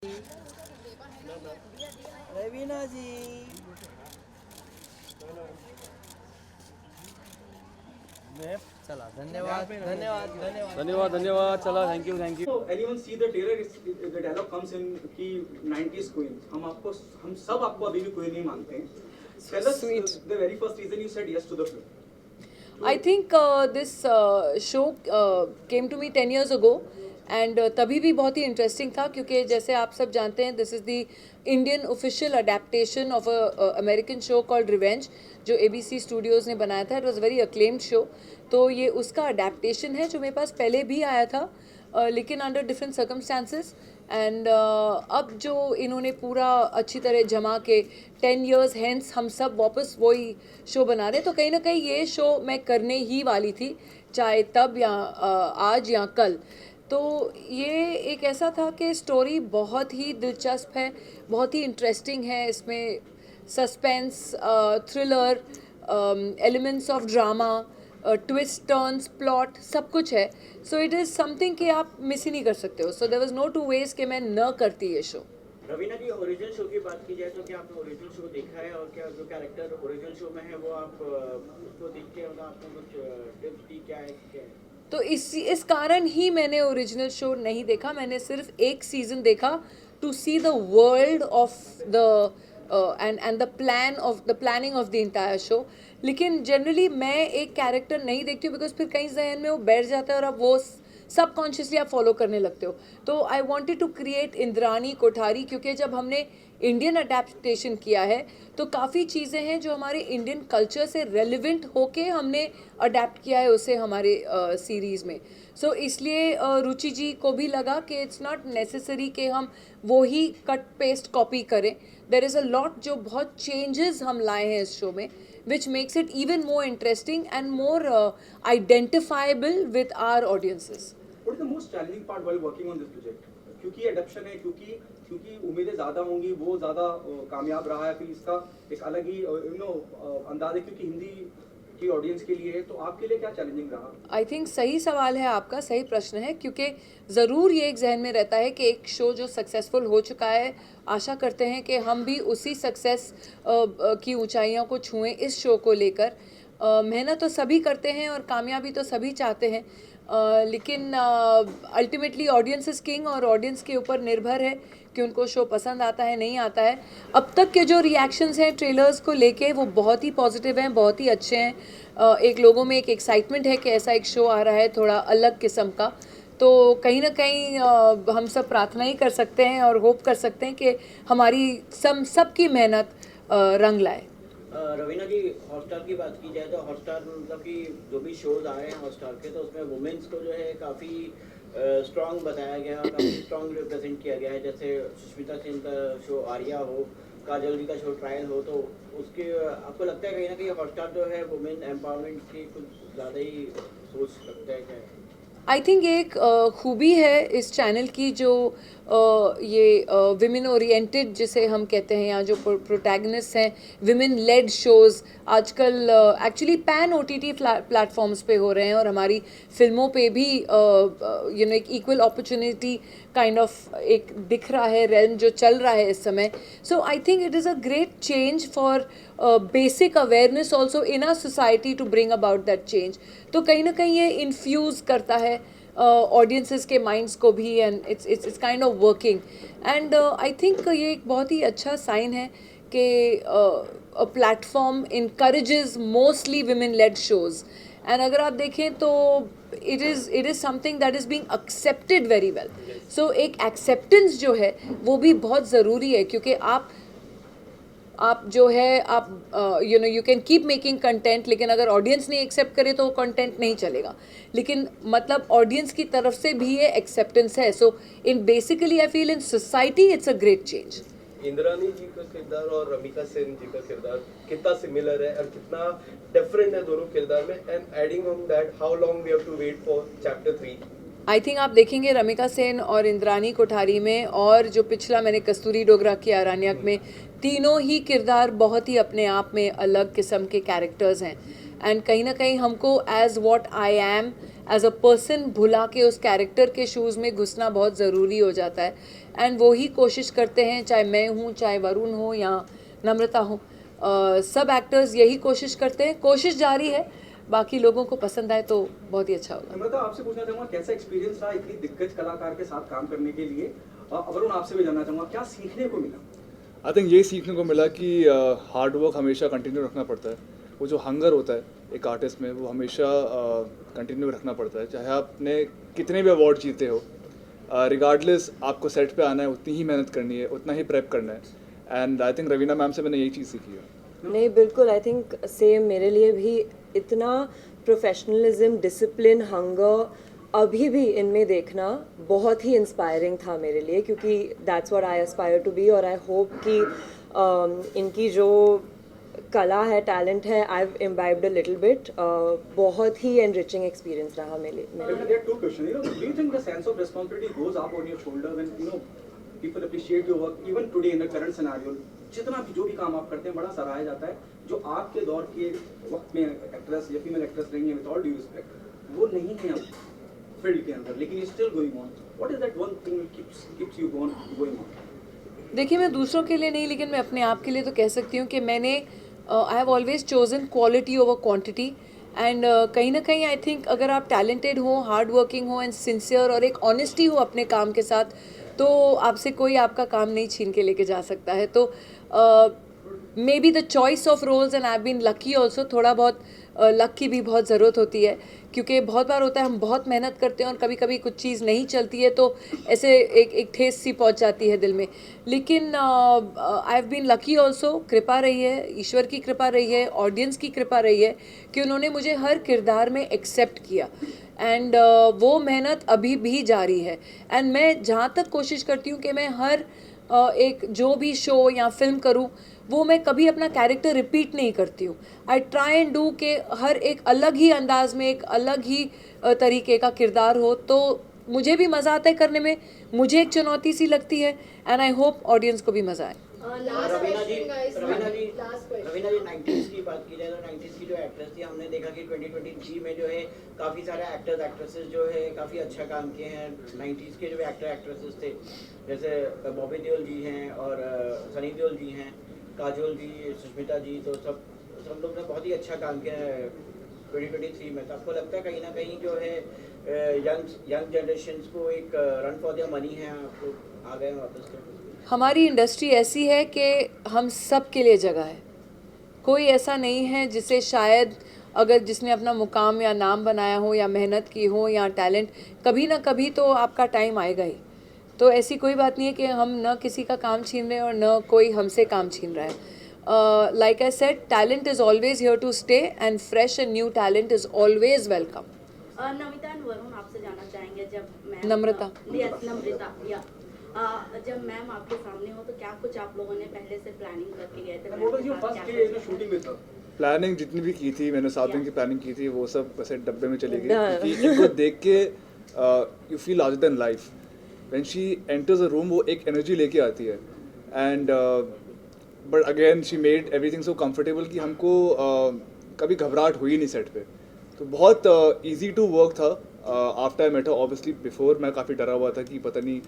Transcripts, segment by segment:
रवीना जी चला धन्यवाद धन्यवाद धन्यवाद धन्यवाद धन्यवाद चला thank you So anyone see the trailer? The dialogue comes in कि 90s queen. हम सब आपको अभी भी queen नहीं मानते हैं. Tell us the very first reason you said yes to the film. I think this show came to me 10 years ago and तभी भी बहुत ही इंटरेस्टिंग था क्योंकि जैसे आप सब जानते हैं this is the Indian official adaptation of a American show called revenge जो ABC स्टूडियोज़ ने बनाया था. It was very acclaimed show. तो ये उसका अडेप्टेशन है जो मेरे पास पहले भी आया था लेकिन अंडर डिफरेंट सर्कमस्टांसेस एंड अब जो इन्होंने पूरा अच्छी तरह जमा के 10 years हेंस हम सब वापस वही शो बना रहे हैं. तो कहीं ना कहीं ये शो मैं करने ही वाली थी चाहे तब या आज या कल. तो ये एक ऐसा था कि स्टोरी बहुत ही दिलचस्प है, बहुत ही इंटरेस्टिंग है. इसमें suspense, thriller, elements of drama, twist, turns, plot सब कुछ है. सो इट इज़ समथिंग कि आप मिस ही नहीं कर सकते हो. So there was no two ways कि मैं न करती ये show. Raveena ji, original show की बात की जाए तो क्या आपने ओरिजिनल शो देखा है और क्या जो कैरेक्टर ओरिजिनल शो में है वो आप उसको देख के मतलब आपने कुछ टिप्स दी क्या है? तो इस कारण ही मैंने ओरिजिनल शो नहीं देखा. मैंने सिर्फ एक सीज़न देखा to see the world of the end the planning of the entire show. लेकिन जनरली मैं एक कैरेक्टर नहीं देखती हूँ बिकॉज फिर कहीं जहन में वो बैठ जाता है और अब वो सबकॉन्शियसली आप फॉलो करने लगते हो. तो I wanted to create Indrani Kothari क्योंकि जब हमने इंडियन अडेप्टेशन किया है तो काफ़ी चीज़ें हैं जो हमारे इंडियन कल्चर से रेलिवेंट होके हमने अडेप्ट किया है उसे हमारे सीरीज़ में. सो इसलिए रुचि जी को भी लगा कि इट्स नॉट नेसेसरी कि हम वो ही कट पेस्ट कॉपी करें. देयर इज़ अ लॉट जो बहुत चेंजेस हम लाए हैं इस शो में which makes it even more interesting and more identifiable with our audiences. What is the most challenging part while working on this project? क्योंकि adaption है, क्योंकि उम्मीदें ज़्यादा होंगी, वो ज़्यादा कामयाब रहा है, फिर इसका एक अलग ही अंदाज है क्योंकि हिंदी की ऑडियंस के लिए है. तो आपके लिए क्या चैलेंजिंग रहा? आई थिंक सही सवाल है आपका, सही प्रश्न है क्योंकि ज़रूर ये एक जहन में रहता है कि एक शो जो सक्सेसफुल हो चुका है आशा करते हैं कि हम भी उसी सक्सेस की ऊंचाइयों को छुएं इस शो को लेकर. मेहनत तो सभी करते हैं और कामयाबी तो सभी चाहते हैं लेकिन अल्टीमेटली ऑडियंस इज़ किंग और ऑडियंस के ऊपर निर्भर है कि उनको शो पसंद आता है नहीं आता है. अब तक के जो रिएक्शंस हैं ट्रेलर्स को लेके वो बहुत ही पॉजिटिव हैं, बहुत ही अच्छे हैं. एक लोगों में एक एक्साइटमेंट है कि ऐसा एक शो आ रहा है थोड़ा अलग किस्म का. तो कहीं ना कहीं हम सब प्रार्थना ही कर सकते हैं और होप कर सकते हैं कि हमारी सबकी मेहनत रंग लाए. रवीना जी, हॉटस्टार की बात की जाए तो हॉटस्टार मतलब कि जो भी शोज आ रहे हैं हॉटस्टार के तो उसमें वुमेन्स को जो है काफ़ी स्ट्रॉन्ग बताया गया और काफ़ी स्ट्रॉन्ग रिप्रेजेंट किया गया है. जैसे सुष्मिता सेन का शो आर्या हो, काजल जी का शो ट्रायल हो, तो उसके आपको लगता है कहीं ना कहीं हॉटस्टार जो है वुमेन एम्पावरमेंट की कुछ ज़्यादा ही सोच सकता है क्या? आई थिंक एक खूबी है इस चैनल की जो ये विमेन ओरिएंटेड जिसे हम कहते हैं या जो प्रोटैगनिस्ट हैं विमेन लेड शोज़ आजकल एक्चुअली पैन OTT प्लेटफॉर्म्स पे हो रहे हैं और हमारी फिल्मों पे भी एक इक्वल अपॉर्चुनिटी काइंड ऑफ एक दिख रहा है रेल्म जो चल रहा है इस समय. So I think it is a great change for basic awareness also in our society to bring about that change. तो कहीं ना कहीं ये इन्फ्यूज़ करता है ऑडियंसेस के माइंड्स को भी and it's kind of working and I think ये एक बहुत ही अच्छा साइन है कि a platform encourages mostly women led shows. And अगर आप देखें तो it is something that is being accepted very well. So एक एक्सेप्टेंस जो है वो भी बहुत ज़रूरी है क्योंकि आप जो है आप you can keep making content लेकिन अगर ऑडियंस नहीं एक्सेप्ट करे तो वो कंटेंट नहीं चलेगा. लेकिन मतलब ऑडियंस की तरफ से भी ये एक्सेप्टेंस है. So in basically I feel in society it's a great change. Indrani ji का किरदार और रमिका सेन जी का किरदार कितना सिमिलर है और कितना डिफरेंट है दोनों किरदार में. And adding on that how long we have to wait for chapter 3? I think आप देखेंगे रमिका सेन और इंद्रानी कोठारी में और जो पिछला मैंने कस्तूरी डोगरा किया अरण्यक में तीनों ही किरदार बहुत ही अपने आप में अलग किस्म के कैरेक्टर्स हैं. एंड कहीं ना कहीं हमको as what I am as a person भुला के उस कैरेक्टर के शूज़ में घुसना बहुत ज़रूरी हो जाता है, एंड वो ही कोशिश करते हैं, चाहे मैं हूँ, चाहे वरुण हो या नम्रता हो, सब एक्टर्स यही कोशिश करते हैं, कोशिश जारी है, बाकी लोगों को पसंद आए तो बहुत ही अच्छा होगा। नम्रता, आपसे पूछना चाहूंगा कैसा एक्सपीरियंस रहा इतनी दिग्गज कलाकार के साथ काम करने के लिए? वरुण, आपसे भी जानना चाहूंगा क्या सीखने को मिला? आई थिंक ये सीखने को मिला कि हार्ड वर्क हमेशा कंटिन्यू रखना पड़ता है। वो जो हंगर होता है एक आर्टिस्ट में, वो हमेशा कंटिन्यू रखना पड़ता है, चाहे आपने कितने भी अवार्ड जीते हो, रिगार्डलेस आपको सेट पे आना है, उतनी ही मेहनत करनी है, उतना ही प्रेप करना है। And I think Raveena ma'am से मैंने यही चीज़ सीखी है। नहीं, बिल्कुल, आई थिंक सेम मेरे लिए भी इतना प्रोफेशनलिज्म, डिसिप्लिन, हंगर अभी भी इनमें देखना बहुत ही इंस्पायरिंग था मेरे लिए, क्योंकि that's what I aspire to be. और आई होप कि इनकी जो कला है, टैलेंट है, I have imbibed a little bit. बहुत ही एनरिचिंग एक्सपीरियंस रहा मेरे There are two questions. Do you think the sense of responsibility goes up on your shoulder when people appreciate your work even today in the current scenario? जितना भी जो भी काम आप करते हैं बड़ा सराहा जाता है, जो आपके दौर के वक्त में एक्ट्रेस या फीमेल एक्ट्रेस रही हैं, विद ऑल ड्यू रिस्पेक्ट, वो नहीं है अब फील्ड के अंदर, लेकिन still going on. What is that one thing keeps you going on? देखिए, मैं दूसरों के लिए नहीं, लेकिन मैं अपने आप के लिए तो कह सकती हूँ कि मैंने I have always chosen quality over quantity, and कहीं ना कहीं आई थिंक अगर आप टैलेंटेड हो, हार्ड वर्किंग हो एंड सिंसियर और एक ऑनेस्टी हो अपने काम के साथ, तो आपसे कोई आपका काम नहीं छीन के लेके जा सकता है। तो maybe the choice of roles, and I have been lucky also, थोड़ा बहुत लक की भी बहुत ज़रूरत होती है, क्योंकि बहुत बार होता है हम बहुत मेहनत करते हैं और कभी कभी कुछ चीज़ नहीं चलती है, तो ऐसे एक ठेस सी पहुंच जाती है दिल में। लेकिन I have been lucky also, कृपा रही है, ईश्वर की कृपा रही है, ऑडियंस की कृपा रही है कि उन्होंने मुझे हर किरदार में एक्सेप्ट किया, एंड वो मेहनत अभी भी जारी है। एंड मैं जहाँ तक कोशिश करती हूँ कि मैं हर एक जो भी शो या फिल्म करूँ, वो मैं कभी अपना कैरेक्टर रिपीट नहीं करती हूँ। आई ट्राई एंड डू के हर एक अलग ही अंदाज में, एक अलग ही तरीके का किरदार हो, तो मुझे भी मज़ा आता है करने में, मुझे एक चुनौती सी लगती है, एंड आई होप ऑडियंस को भी मज़ा आए। रवीना जी 90s की बात की जाए तो 90s की जो एक्ट्रेस थी, हमने देखा कि 2023 में जो है काफ़ी सारे एक्टर्स एक्ट्रेसेस जो है काफ़ी अच्छा काम किए हैं। 90s के जो एक्टर एक्ट्रेसेस थे, जैसे बॉबी देओल जी हैं और सनी देओल जी हैं, काजोल जी, सुष्मिता जी, तो सब लोग ने बहुत ही अच्छा काम किया है 2023 में। तो आपको लगता है कहीं ना कहीं जो है यंग जनरेशन को एक रन फॉर देयर मनी है, आप लोग आ गए वापस? हमारी इंडस्ट्री ऐसी है कि हम सब के लिए जगह है, कोई ऐसा नहीं है जिसे शायद अगर जिसने अपना मुकाम या नाम बनाया हो या मेहनत की हो या टैलेंट, कभी ना कभी तो आपका टाइम आएगा ही। तो ऐसी कोई बात नहीं है कि हम न किसी का काम छीन रहे हैं और न कोई हमसे काम छीन रहा है। Like I said, talent is always here to stay, and fresh and new talent is always welcome. Namita and Varun, आपसे जानना चाहेंगे, जब नम्रता या जब मैम आपके सामने हो तो क्या कुछ आप लोगों ने पहले से प्लानिंग करके गए थे? What was your first day in the shooting with her? Planning जितनी भी की थी, मैंने 7 दिन की प्लानिंग की थी, वो सब वैसे डब्बे में चली गई, क्योंकि इनको देख के you feel larger than life. When she enters a room, वो एक एनर्जी लेके आती है, and but again she made everything so comfortable कि हमको कभी घबराहट हुई नहीं सेट पे। तो बहुत ईजी टू वर्क था। After I met her, obviously before मैं काफ़ी डरा हुआ था कि पता नहीं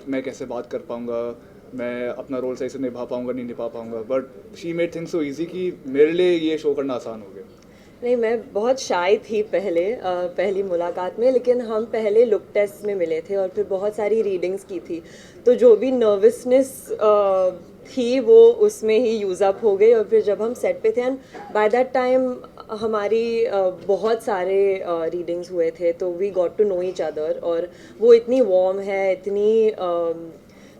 मैं कैसे बात कर पाऊँगा, मैं अपना रोल सही से निभा पाऊँगा नहीं निभा पाऊँगा, but she made things so easy कि मेरे लिए ये शो करना आसान हो गया। नहीं, मैं बहुत शाय थी पहली मुलाकात में, लेकिन हम पहले लुक टेस्ट में मिले थे और फिर बहुत सारी रीडिंग्स की थी, तो जो भी नर्वसनेस थी वो उसमें ही यूज़ अप हो गई। और फिर जब हम सेट पे थे, एंड बाय दैट टाइम हमारी बहुत सारे रीडिंग्स हुए थे, तो we got to know each other. और वो इतनी वार्म है, इतनी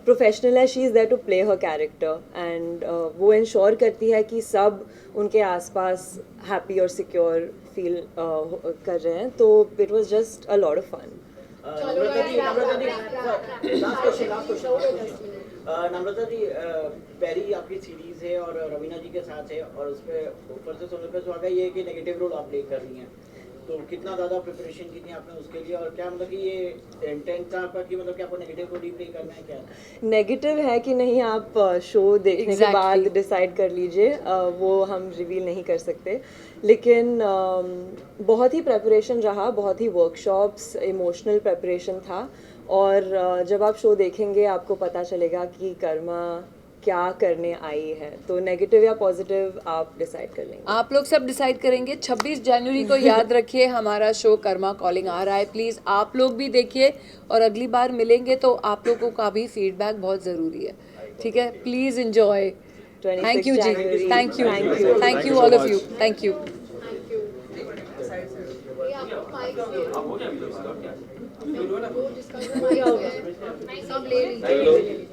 प्रोफेशनल है, she is there to play her character, and वो इंश्योर करती है कि सब उनके आसपास हैप्पी और सिक्योर फील कर रहे हैं। तो it was just a lot of fun. Namrata ji, पहली आपकी सीरीज है और रवीना जी के साथ है, और उसमें ऊपर से सुनने पे सुहागा ये है कि नेगेटिव रोल आप प्ले कर रही हैं, तो कितना ज़्यादा प्रिपरेशन की थी आपने उसके लिए, और क्या मतलब कि ये इंटेंट था आपका कि मतलब कि आपको नेगेटिव को डीप्ली करना है क्या? नेगेटिव है कि नहीं आप शो देखने के Exactly. बाद डिसाइड कर लीजिए, वो हम रिवील नहीं कर सकते। लेकिन बहुत ही प्रेपरेशन रहा, बहुत ही वर्कशॉप्स, इमोशनल प्रेपरेशन था। और जब आप शो देखेंगे आपको पता चलेगा कि कर्मा क्या करने आई है। तो नेगेटिव या पॉजिटिव आप डिसाइड कर लेंगे। आप लोग सब डिसाइड करेंगे। 26 जनवरी को याद रखिए हमारा शो कर्मा कॉलिंग आ रहा है। प्लीज़ आप लोग भी देखिए, और अगली बार मिलेंगे तो आप लोगों का भी फीडबैक बहुत ज़रूरी है, ठीक है? Please enjoy. Thank you ji, January. Thank you, Thank you. Thank you all of you, thank you. सब ले लीजिए।